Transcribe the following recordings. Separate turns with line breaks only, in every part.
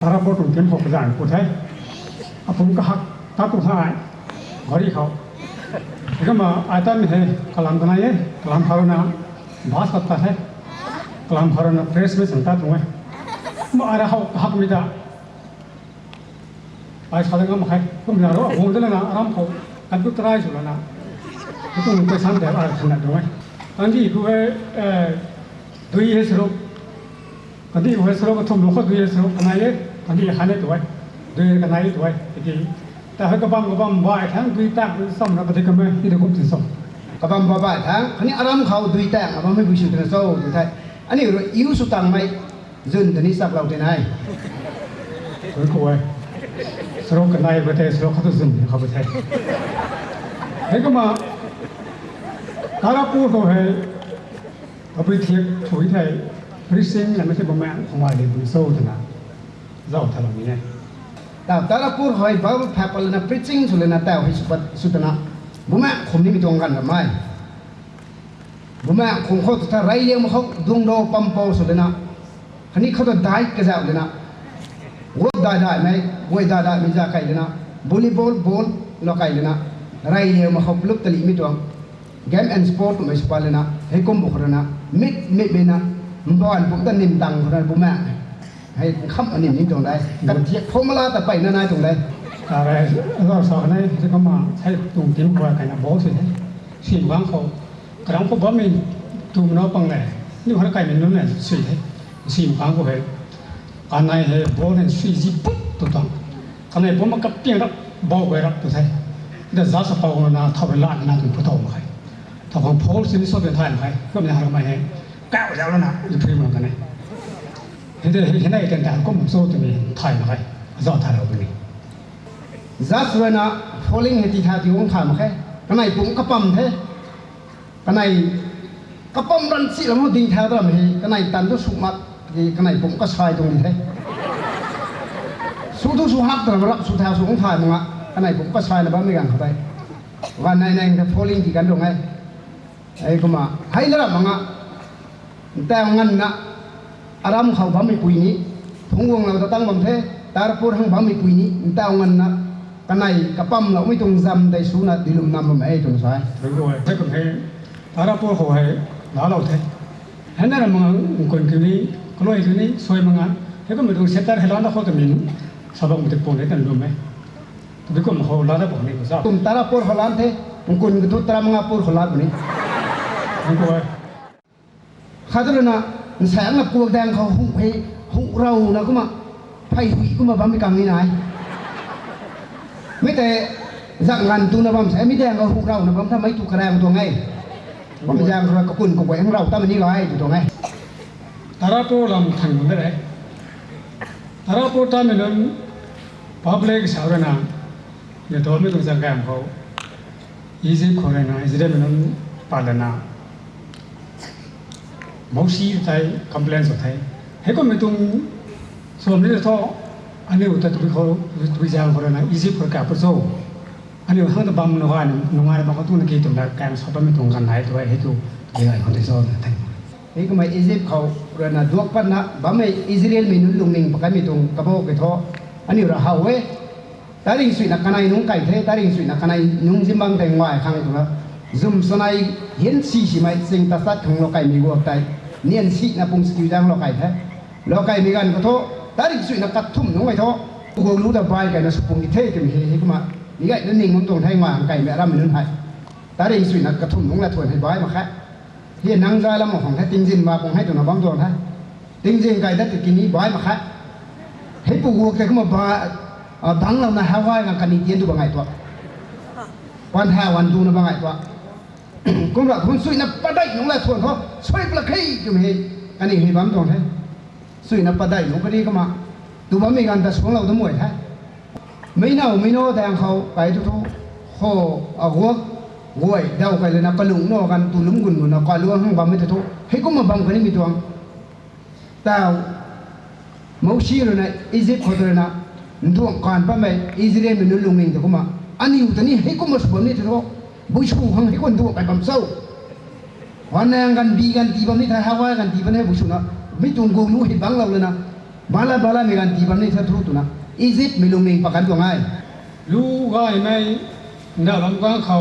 Tarapot tempo pesan putai apun ka hak tatu thai gori khau ikama aitan he kalam banaye kalam haruna bas patta hai kalam haruna press में संता तुम्हें ma ara hak mida ai sadanga ma khai kum na ro hong de na aram khau kan tu trai su la na tu pe san de ara thana तुम्हें andi ku he dui he sro andi ku he sro ko thum lo ko dui he sro kanaye andi khane tu hai dui kanaye tu hai ti ta ha ka bam ba thang dui tak som na pati ka me ti de kum ti som
กบำบ่ายทั้งอันนี้อารมณ์เขาดุยแต่งอารมณ์ไม่บุชิตระโซ่ดุยไทยอันนี้อิวสุตังไม่ยืนแต่นี้สักเราเท่าไหร่
ku ku hai sro kanaye ba te sro kha tu zum kha ba thai he ka ma Tarapur ko hai api thiek thui thai pricing la me se ba ma khong wa le bu so thana zau thala mi ne
แต่ละพูดหอยบ้าแพ้ปลนะพริ้งสุดเลยนะแต่ให้สุดนะบุแม่ผมนี่มีตรงกันหรือไม่บุแม่คงเขาถ้าไรเลี้ยงเขาดวงโดปั๊มโปสุดเลยนะคันนี้เขาจะได้กระเจ้าเลยนะวัวได้ไหมวัวได้ไม่จะไก่เลยนะบอลบอลเราไก่เลยนะไรเลี้ยงเขาปลุกตะลีมีตรงเกมแอนด์สปอร์ตไม่สปาเลยนะให้กุมบุกเลยนะมิดเบนะบ้านผมตั้งนิ่มตังคนนั้นบุแม่ให้คำอันนี้นิ่งตรงไหนกันเทียบพมลาแต่ไปนานๆตรงไหน
อะไรเราสอนให้ที่เขามาใช้ตุ่มจิ้มกว่ากันนะบอกสิสิ่งบางเขากระดังพวกบ่มีตุ่มน้อปังแหล่นี่เขาไก่เป็นนู้นเนี่ยสิ่งบางเขาเหรออันไหนเหรอบอกเนี่ยสิ่งจีปุ๊บตัวตั้งอันไหนผมมันกับเพียงรับบอกไว้รับตัวไทยเดี๋ยวจะสปาวนาทำเวลาหน้าถึงพุทโธมาใครถ้าของโพลสิ่งที่ชอบเป็นไทยใครก็ไม่หาไม่ให้ก้าวแล้วนะจะพิมพ์กันเนี่ยเห็นได้แต่ก็มันโซ่ตัวนี้ไทยมาใครจะไทยเราไปนี่
จัสเวนะ falling เหตุท่าที่องค์ถามแค่กันไหนผมกระปั๊มเท่กันไหนกระปั๊มรันสิแล้วมันดิ่งแถวตรงนี้กันไหนตันตุสุมัดกันไหนผมก็ชายตรงนี้เท่สุทุสุหักตรงรับสุแถวสุองค์ถามมั้งกันไหนผมก็ชายแล้วบ้างไม่กันเข้าไปวันไหนจะ falling ที่กันตรงไหนไอ้ก็มาให้แล้วมั้งแต่งั้นนะอารมณ์เขาบ้าไม่คุยนี้พงวงเราจะตั้งบังเทตาพูดทั้งบ้าไม่คุยนี้แต่งั้นนะกันไหนกระปั๊มเราไม่ตรงจำได้สูนัดดิลุมนำมาไอ้ตรงสาย
rồi thế còn thế Tarapur họ hay đó là thế thế nên là mà còn cái này cái loại cái này xoay mà ngán thế còn mình dùng set hay là nó khó thì mình sao bằng một cái bộ này cần luôn mấy tôi cũng họ là bộ này sao
ตุ่มตาลปูร์ฮอลแลนด์เท่ผมคุณกระตุ้ตรามงาปูร์ฮอลแลนด์นี่
không có
ข้าตัวนั้นแสงกับกวกแดงเขาหุเรานะก็มาไผ่หุยก็มาบ้ามีกรรมนี่นายไม่แต่จักงันตัวนะบ้ามแสงไม่แดงเขาหุเรานะบ้ามทำไมถูกกระแดงตัวไงบ้ามแดงเราก็คุณก็แหวงเราตั้งมันนี่ร้อยอยู่ตัวไง
Tarapur làm thành vấn đề đấy Tarapur ta mình làm public sao rồi nào giờ tôi mới dùng sang game họ easy khó này nào easy đấy mình làm bản nào máu xí thấy complain rồi thấy hết còn mình tung xong rồi thôi anh ấy udah tụi giang họ này easy khó cả bớt số anh ấy hàng tập bấm nó hoa nó ngoài mà có tung cái tụi nó game sao mình tung gần này tụi hết tụi cái này không thể so thành
นี่ก็ไม่อียิปต์เขาเรื่องนั้นดวงปันนะบ้าไม่อิสราเอลมีนุ่นลุงนิงปากมีตรงกระโปงกระท้ออันนี้เราหาเว้ตาดิ่งสุดนักกันไอ้นุ่งไก่เท่ตาดิ่งสุดนักกันไอ้นุ่งจิมบังแต่งวายข้างตัวละซุ่มสนายเห็นสีใช่ไหมสิ่งตัดสัดของเราไก่มีวัวไก่เนียนสีนับปุ่งสกิลจังเราไก่แท้เราไก่มีกันกระท้อตาดิ่งสุดนักกัดทุ่มนุ่งไก่ท้อกูรู้แต่ใบไก่นะสุปุ่งที่เท่จะมีเฮ้ก็มานี่ไก่นั่นนิ่งนุ่งตรงไทยมาไก่แบบร่ำมีนุ่นไทยตาดิ่งสุดนักกระทุ่มนุ่งละถวนให้ใบมาแค่เฮียนั่งใจแล้วมองของแท้ติงจินมาผมให้ตัวน้องบ้างตัวแท้ติงจินไก่ได้ติกินนี้บ่อยมาแค่ให้ปูวัวแกก็มาบ่บังเรานะฮาวายกันนี่เตียนดูบางไงตัววันแท้วันดูนะบางไงตัวกุมรักคุณสุยนับปะได้น้องละทวนเขาสุยปลักขี้ก็มีอันนี้มีบ้างตัวแท้สุยนับปะได้น้องก็ดีก็มาตัวบ้ามีการแต่สวงเราทั้งหมดแท้ไม่เน่าแต่เขาไปทุกๆเขาเอาหัวโว้ยเดาไปเลยนะกระลุงนอกันตุลุ่มกุนนะกอล้วงห้องบังไม่ทุกให้ก็มาบังกันนี่มีตัวแต่มูชีเลยนะอียิปต์เขาเลยนะตัวการป้าไม่อิสราเอลมันนุ่งลุงนิงแต่ก็มาอันนี้อยู่ตอนนี้ให้ก็มาสวมนี่ทุกบุชูห้องให้คนตัวไปบังเศร้าวันนั้นกันดีกันตีบังนี่ถ้าฮาวายกันตีบังให้บุชูนะไม่ตัวกูรู้ให้บังเราเลยนะ bala mi kan ti bam ni thatru tu na Egypt mi lung ning pakan tu ngai
လူကไม่น่าลำกางเขา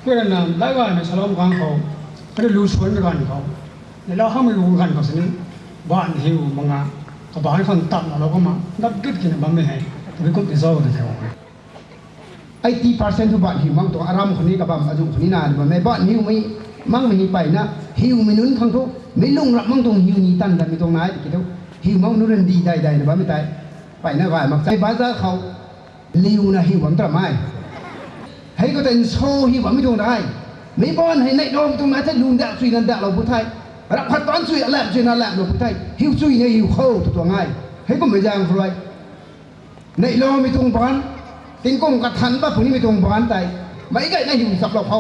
เพื่อนนำไล่ว่าไม่ฉลองกางเขาไม่ได้รู้ชวนกันเขาในเราห้ามไม่รู้กันเขาสินี่บ้านหิวมังงะเขาบ้านคนตัดเราก็มานับกิดกินบ้านไม่ให้ไม่ก็ติดโซ่กันแถว
80% ทุกบ้านหิวมังตัวอารามคนนี้กับบ้านอาจุคนนี้นานบ่แม่บ้านหิวไม่มังไม่นี่ไปนะหิวไม่นุนข้างทุกไม่ลงรับมังตรงหิวนี่ตันแต่มีตรงไหนกี่ตัวหิวมังนู้นดีได้นะบ้านไม่ตายไปนะว่ามักใจบ้านจะเขาลิวนะหิวหวังตระไม่ให้ก็เป็นโซ่หิวหวังไม่ตรงได้ไม่บ้านให้ในดอมตรงไหนถ้าลุงเดาสุยนันเดาเราผู้ไทยรับขัดตอนสุยแหลมสุยนั่นแหลมเราผู้ไทยหิวสุยเนี่ยหิวเข้าตัวง่ายให้ก็ไม่ยางฟลายในเราไม่ตรงบ้านติงกงกระทันบ้าผู้นี้ไม่ตรงบ้านใจไม่ก็ในหิวสับเราเขา